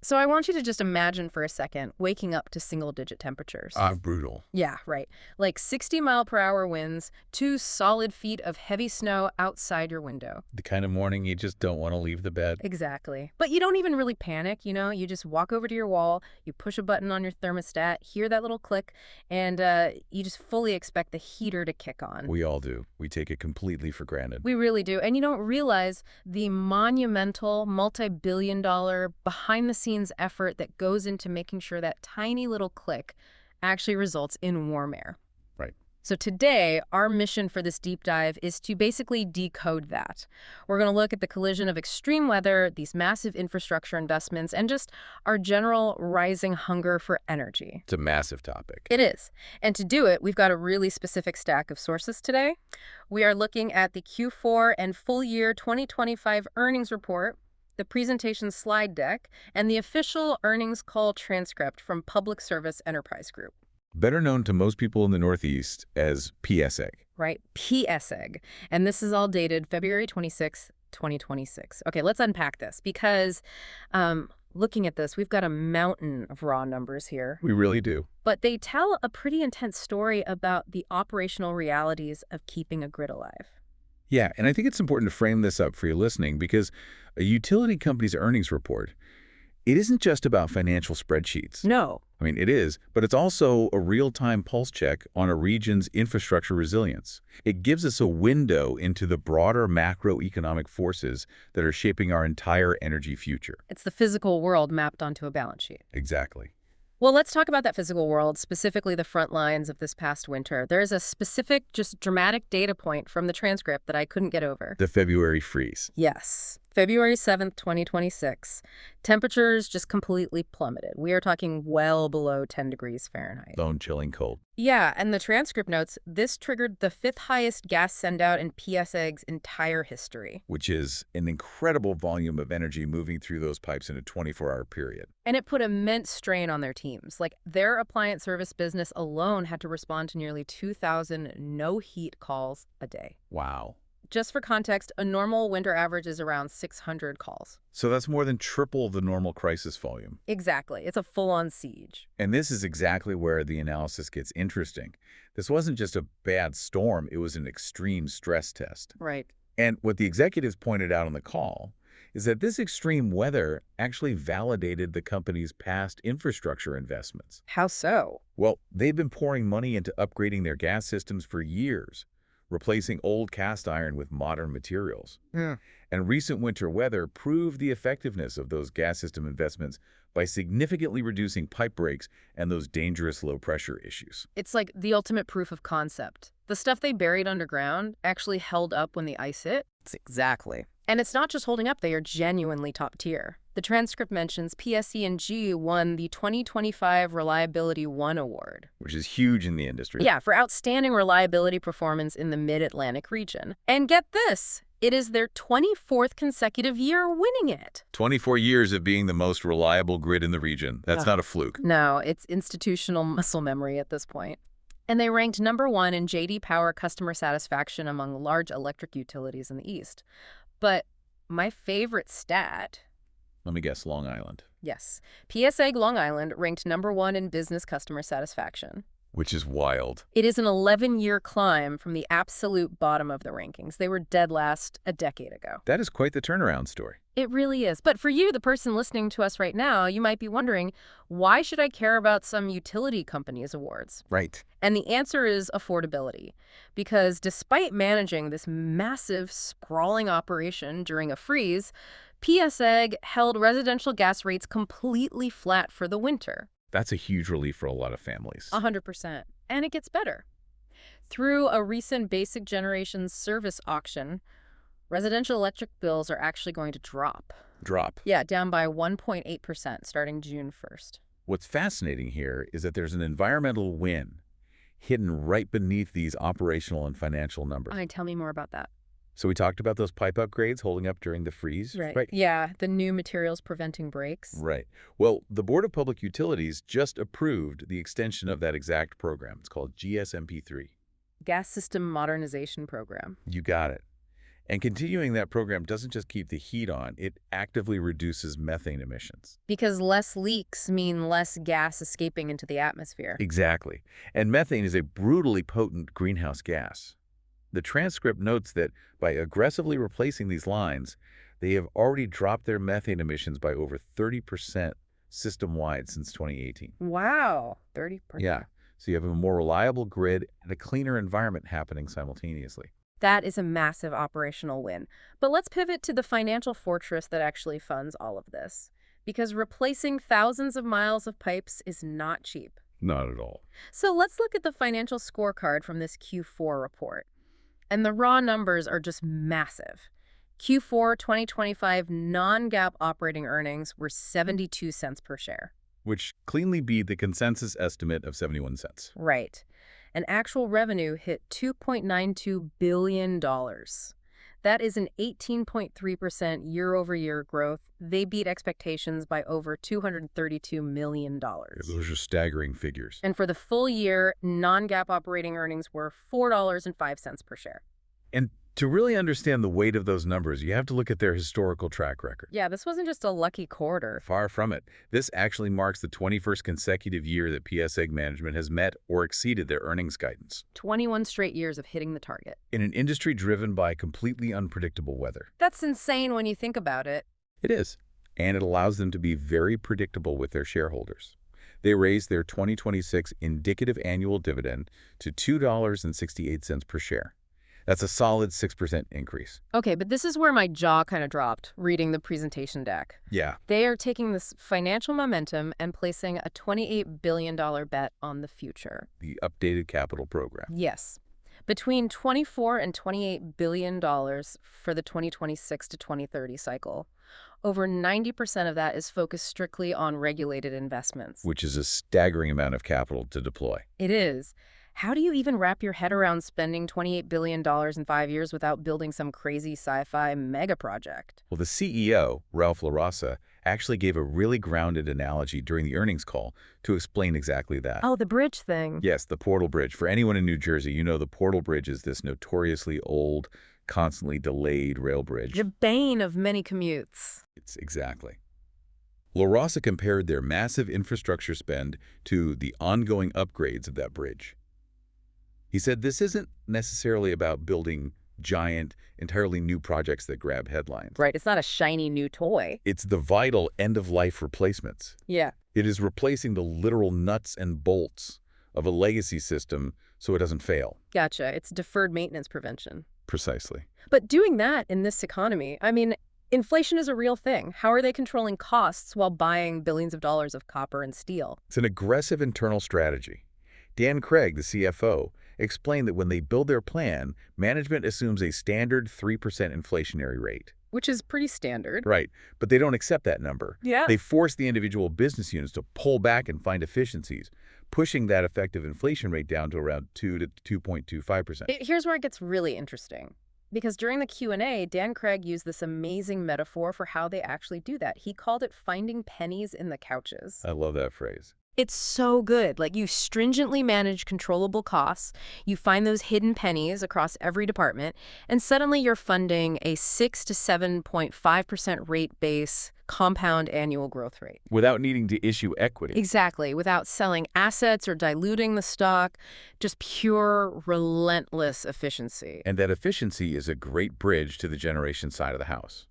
So I want you to just imagine for a second waking up to single-digit temperatures. Brutal. Yeah, right. Like 60-mile-per-hour winds, 2 solid feet of heavy snow outside your window. The kind of morning you just don't want to leave the bed. Exactly. But you don't even really panic, You just walk over to your wall, you push a button on your thermostat, hear that little click, and you just fully expect the heater to kick on. We all do. We take it completely for granted. We really do. And you don't realize the monumental, multi-billion-dollar, behind-the-scenes effort that goes into making sure that tiny little click actually results in warm air. Right. So today, our mission for this deep dive is to basically decode that. We're going to look at the collision of extreme weather, these massive infrastructure investments, and just our general rising hunger for energy. It's a massive topic. It is. And to do it, we've got a really specific stack of sources today. We are looking at the Q4 and full year 2025 earnings report, the presentation slide deck, and the official earnings call transcript from Public Service Enterprise Group. Better known to most people in the Northeast as PSEG. Right, PSEG. And this is all dated February 26, 2026. Okay, let's unpack this because looking at this, we've got a mountain of raw numbers here. We really do. But they tell a pretty intense story about the operational realities of keeping a grid alive. Yeah, and I think it's important to frame this up for you listening because a utility company's earnings report, it isn't just about financial spreadsheets. No. I mean, it is, but it's also a real-time pulse check on a region's infrastructure resilience. It gives us a window into the broader macroeconomic forces that are shaping our entire energy future. It's the physical world mapped onto a balance sheet. Exactly. Well, let's talk about that physical world, specifically the front lines of this past winter. There's a specific, just dramatic data point from the transcript that I couldn't get over. The February freeze. Yes. February 7th, 2026. Temperatures just completely plummeted. We are talking well below 10 degrees Fahrenheit. Bone-chilling cold. Yeah, and the transcript notes, this triggered the 5th highest gas send-out in PSEG's entire history. Which is an incredible volume of energy moving through those pipes in a 24-hour period. And it put immense strain on their teams. Like, their appliance service business alone had to respond to nearly 2,000 no-heat calls a day. Wow. Just for context, a normal winter average is around 600 calls. So that's more than triple the normal crisis volume. Exactly. It's a full-on siege. And this is exactly where the analysis gets interesting. This wasn't just a bad storm, it was an extreme stress test. Right. And what the executives pointed out on the call is that this extreme weather actually validated the company's past infrastructure investments. How so? Well, they've been pouring money into upgrading their gas systems for years, replacing old cast iron with modern materials. Yeah. And recent winter weather proved the effectiveness of those gas system investments by significantly reducing pipe breaks and those dangerous low-pressure issues. It's like the ultimate proof of concept. The stuff they buried underground actually held up when the ice hit. Exactly. And it's not just holding up, they are genuinely top tier. The transcript mentions PSEG won the 2025 Reliability 1 Award. Which is huge in the industry. Yeah, for outstanding reliability performance in the Mid-Atlantic region. And get this, it is their 24th consecutive year winning it. 24 years of being the most reliable grid in the region. That's not a fluke. No, it's institutional muscle memory at this point. And they ranked #1 in J.D. Power customer satisfaction among large electric utilities in the East. But my favorite stat... Let me guess, Long Island. Yes. PSEG Long Island ranked #1 in business customer satisfaction. Which is wild. It is an 11-year climb from the absolute bottom of the rankings. They were dead last a decade ago. That is quite the turnaround story. It really is. But for you, the person listening to us right now, you might be wondering, why should I care about some utility company's awards? Right. And the answer is affordability. Because despite managing this massive, sprawling operation during a freeze, PSEG held residential gas rates completely flat for the winter. That's a huge relief for a lot of families. 100%. And it gets better. Through a recent Basic Generation service auction, residential electric bills are actually going to drop. Drop. Yeah, down by 1.8% starting June 1st. What's fascinating here is that there's an environmental win hidden right beneath these operational and financial numbers. Tell me more about that. So we talked about those pipe upgrades holding up during the freeze. Right. Yeah, the new materials preventing breaks. Right. Well, the Board of Public Utilities just approved the extension of that exact program. It's called GSMP3. Gas System Modernization Program. You got it. And continuing that program doesn't just keep the heat on, it actively reduces methane emissions. Because less leaks mean less gas escaping into the atmosphere. Exactly. And methane is a brutally potent greenhouse gas. The transcript notes that by aggressively replacing these lines, they have already dropped their methane emissions by over 30% system-wide since 2018. Wow, 30%. Yeah, so you have a more reliable grid and a cleaner environment happening simultaneously. That is a massive operational win. But let's pivot to the financial fortress that actually funds all of this. Because replacing thousands of miles of pipes is not cheap. Not at all. So let's look at the financial scorecard from this Q4 report. And the raw numbers are just massive. Q4 2025 non-GAAP operating earnings were 72 cents per share. Which cleanly beat the consensus estimate of 71 cents. Right. And actual revenue hit $2.92 billion. That is an 18.3% year-over-year growth. They beat expectations by over $232 million. Those are staggering figures. And for the full year, non-GAAP operating earnings were $4.05 per share. And to really understand the weight of those numbers, you have to look at their historical track record. Yeah, this wasn't just a lucky quarter. Far from it. This actually marks the 21st consecutive year that PSEG management has met or exceeded their earnings guidance. 21 straight years of hitting the target. In an industry driven by completely unpredictable weather. That's insane when you think about it. It is. And it allows them to be very predictable with their shareholders. They raised their 2026 indicative annual dividend to $2.68 per share. That's a solid 6% increase. Okay, but this is where my jaw kind of dropped reading the presentation deck. Yeah. They are taking this financial momentum and placing a $28 billion bet on the future. The updated capital program. Yes. Between $24 and $28 billion for the 2026 to 2030 cycle. Over 90% of that is focused strictly on regulated investments. Which is a staggering amount of capital to deploy. It is. How do you even wrap your head around spending $28 billion in 5 years without building some crazy sci-fi mega project? Well, the CEO, Ralph LaRossa, actually gave a really grounded analogy during the earnings call to explain exactly that. Oh, the bridge thing. Yes, the Portal Bridge. For anyone in New Jersey, you know the Portal Bridge is this notoriously old, constantly delayed rail bridge. The bane of many commutes. It's exactly. LaRossa compared their massive infrastructure spend to the ongoing upgrades of that bridge. He said this isn't necessarily about building giant, entirely new projects that grab headlines. Right, it's not a shiny new toy. It's the vital end-of-life replacements. Yeah. It is replacing the literal nuts and bolts of a legacy system so it doesn't fail. Gotcha. It's deferred maintenance prevention. Precisely. But doing that in this economy, I mean, inflation is a real thing. How are they controlling costs while buying billions of dollars of copper and steel? It's an aggressive internal strategy. Dan Craig, the CFO, explained that when they build their plan, management assumes a standard 3% inflationary rate. Which is pretty standard. Right, but they don't accept that number. Yeah. They force the individual business units to pull back and find efficiencies, pushing that effective inflation rate down to around 2 to 2.25%. Here's where it gets really interesting. Because during the Q&A, Dan Craig used this amazing metaphor for how they actually do that. He called it finding pennies in the couches. I love that phrase. It's so good. Like, you stringently manage controllable costs, you find those hidden pennies across every department, and suddenly you're funding a 6 to 7.5% rate base compound annual growth rate. Without needing to issue equity. Exactly. Without selling assets or diluting the stock, just pure, relentless efficiency. And that efficiency is a great bridge to the generation side of the house.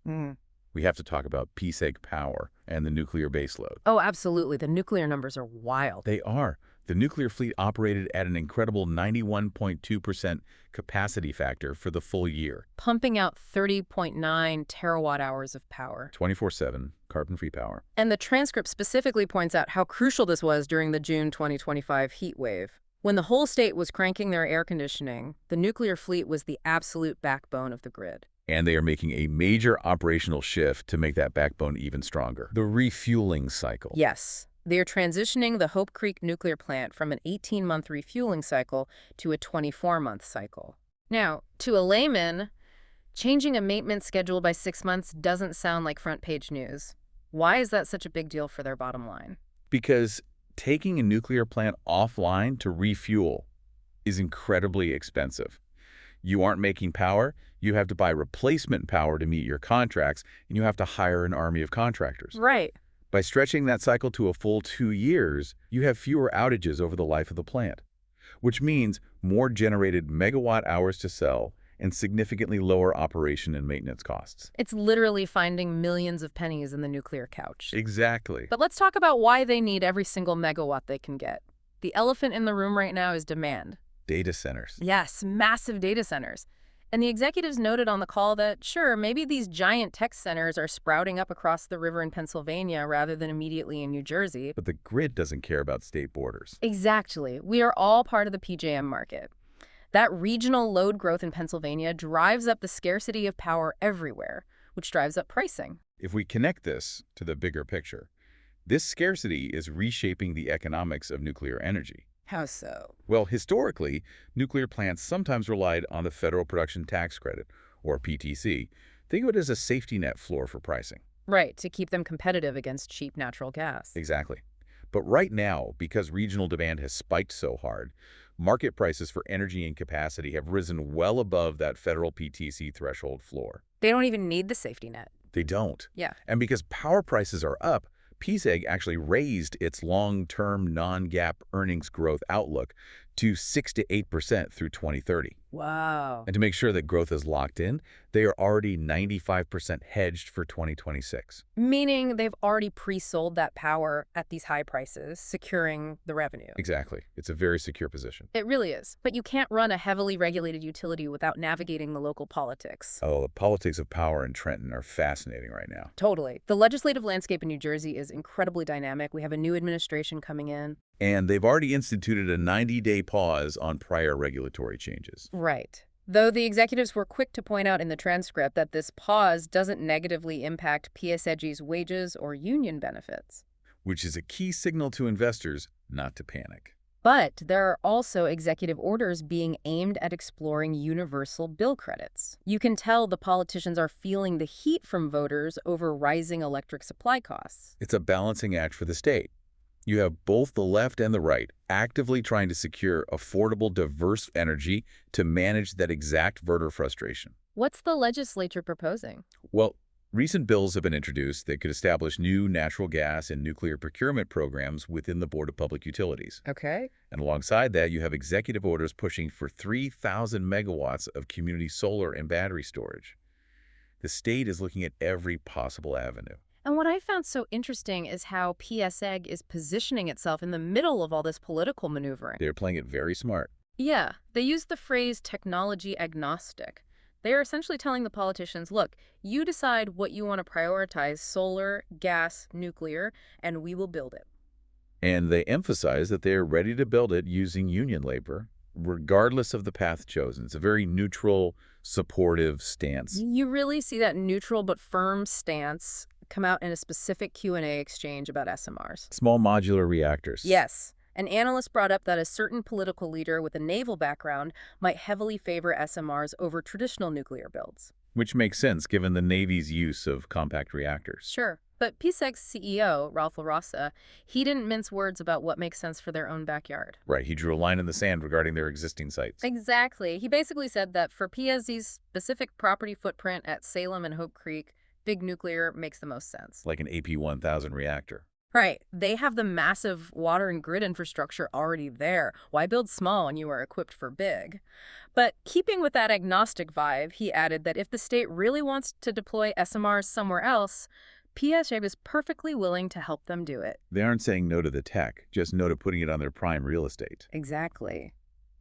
We have to talk about PSEG power and the nuclear baseload. Oh, absolutely. The nuclear numbers are wild. They are. The nuclear fleet operated at an incredible 91.2% capacity factor for the full year. Pumping out 30.9 terawatt hours of power. 24/7, carbon-free power. And the transcript specifically points out how crucial this was during the June 2025 heat wave. When the whole state was cranking their air conditioning, the nuclear fleet was the absolute backbone of the grid. And they are making a major operational shift to make that backbone even stronger. The refueling cycle. Yes. They are transitioning the Hope Creek nuclear plant from an 18-month refueling cycle to a 24-month cycle. Now, to a layman, changing a maintenance schedule by 6 months doesn't sound like front-page news. Why is that such a big deal for their bottom line? Because taking a nuclear plant offline to refuel is incredibly expensive. You aren't making power, you have to buy replacement power to meet your contracts, and you have to hire an army of contractors. Right. By stretching that cycle to a full 2 years, you have fewer outages over the life of the plant, which means more generated megawatt hours to sell and significantly lower operation and maintenance costs. It's literally finding millions of pennies in the nuclear couch. Exactly. But let's talk about why they need every single megawatt they can get. The elephant in the room right now is demand. Data centers. Yes, massive data centers. And the executives noted on the call that, sure, maybe these giant tech centers are sprouting up across the river in Pennsylvania rather than immediately in New Jersey. But the grid doesn't care about state borders. Exactly. We are all part of the PJM market. That regional load growth in Pennsylvania drives up the scarcity of power everywhere, which drives up pricing. If we connect this to the bigger picture, this scarcity is reshaping the economics of nuclear energy. How so? Well, historically, nuclear plants sometimes relied on the Federal Production Tax Credit, or PTC. Think of it as a safety net floor for pricing. Right, to keep them competitive against cheap natural gas. Exactly. But right now, because regional demand has spiked so hard, market prices for energy and capacity have risen well above that federal PTC threshold floor. They don't even need the safety net. They don't. Yeah. And because power prices are up, PSEG actually raised its long-term non-GAAP earnings growth outlook to 6 to 8% through 2030. Wow. And to make sure that growth is locked in, they are already 95% hedged for 2026. Meaning they've already pre-sold that power at these high prices, securing the revenue. Exactly. It's a very secure position. It really is. But you can't run a heavily regulated utility without navigating the local politics. Oh, the politics of power in Trenton are fascinating right now. Totally. The legislative landscape in New Jersey is incredibly dynamic. We have a new administration coming in. And they've already instituted a 90-day pause on prior regulatory changes. Right. Though the executives were quick to point out in the transcript that this pause doesn't negatively impact PSEG's wages or union benefits. Which is a key signal to investors not to panic. But there are also executive orders being aimed at exploring universal bill credits. You can tell the politicians are feeling the heat from voters over rising electric supply costs. It's a balancing act for the state. You have both the left and the right actively trying to secure affordable, diverse energy to manage that exact voter frustration. What's the legislature proposing? Well, recent bills have been introduced that could establish new natural gas and nuclear procurement programs within the Board of Public Utilities. Okay. And alongside that, you have executive orders pushing for 3,000 megawatts of community solar and battery storage. The state is looking at every possible avenue. And what I found so interesting is how PSEG is positioning itself in the middle of all this political maneuvering. They're playing it very smart. Yeah, they use the phrase technology agnostic. They are essentially telling the politicians, look, you decide what you want to prioritize, solar, gas, nuclear, and we will build it. And they emphasize that they are ready to build it using union labor, regardless of the path chosen. It's a very neutral, supportive stance. You really see that neutral but firm stance come out in a specific Q&A exchange about SMRs. Small modular reactors. Yes. An analyst brought up that a certain political leader with a naval background might heavily favor SMRs over traditional nuclear builds. Which makes sense given the Navy's use of compact reactors. Sure. But PSEG's CEO, Ralph LaRossa, he didn't mince words about what makes sense for their own backyard. Right, he drew a line in the sand regarding their existing sites. Exactly. He basically said that for PSEG's specific property footprint at Salem and Hope Creek, big nuclear makes the most sense. Like an AP1000 reactor. Right. They have the massive water and grid infrastructure already there. Why build small when you are equipped for big? But keeping with that agnostic vibe, he added that if the state really wants to deploy SMRs somewhere else, PSEG is perfectly willing to help them do it. They aren't saying no to the tech, just no to putting it on their prime real estate. Exactly.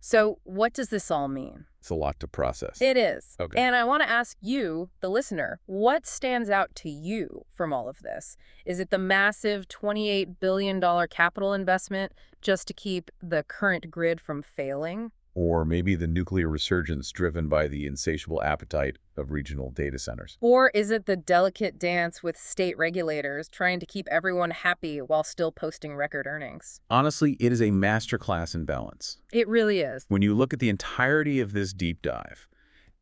So what does this all mean? It's a lot to process. It is. Okay. And I want to ask you, the listener, what stands out to you from all of this? Is it the massive $28 billion capital investment just to keep the current grid from failing? Or maybe the nuclear resurgence driven by the insatiable appetite of regional data centers. Or is it the delicate dance with state regulators trying to keep everyone happy while still posting record earnings? Honestly, it is a masterclass in balance. It really is. When you look at the entirety of this deep dive,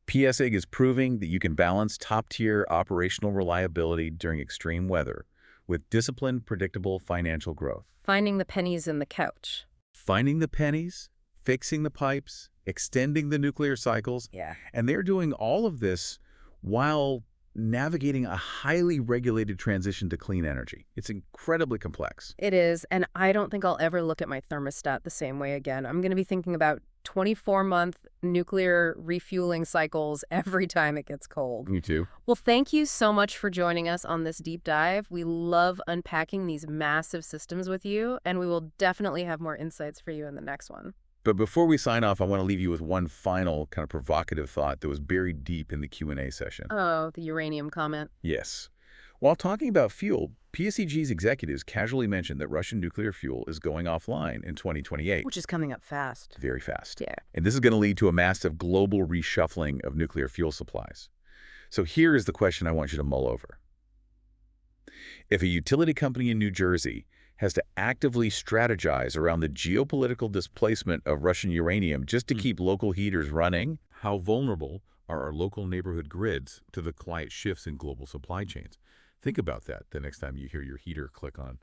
PSEG is proving that you can balance top-tier operational reliability during extreme weather with disciplined, predictable financial growth. Finding the pennies in the couch. Finding the pennies, fixing the pipes, extending the nuclear cycles, Yeah. and they're doing all of this while navigating a highly regulated transition to clean energy. It's incredibly complex. It is, and I don't think I'll ever look at my thermostat the same way again. I'm going to be thinking about 24-month nuclear refueling cycles every time it gets cold. Me too. Well, thank you so much for joining us on this deep dive. We love unpacking these massive systems with you, and we will definitely have more insights for you in the next one. But before we sign off, I want to leave you with one final kind of provocative thought that was buried deep in the Q&A session. Oh, the uranium comment. Yes. While talking about fuel, PSEG's executives casually mentioned that Russian nuclear fuel is going offline in 2028. Which is coming up fast. Very fast. Yeah. And this is going to lead to a massive global reshuffling of nuclear fuel supplies. So here is the question I want you to mull over. If a utility company in New Jersey has to actively strategize around the geopolitical displacement of Russian uranium just to keep local heaters running, how vulnerable are our local neighborhood grids to the quiet shifts in global supply chains? Think about that the next time you hear your heater click on.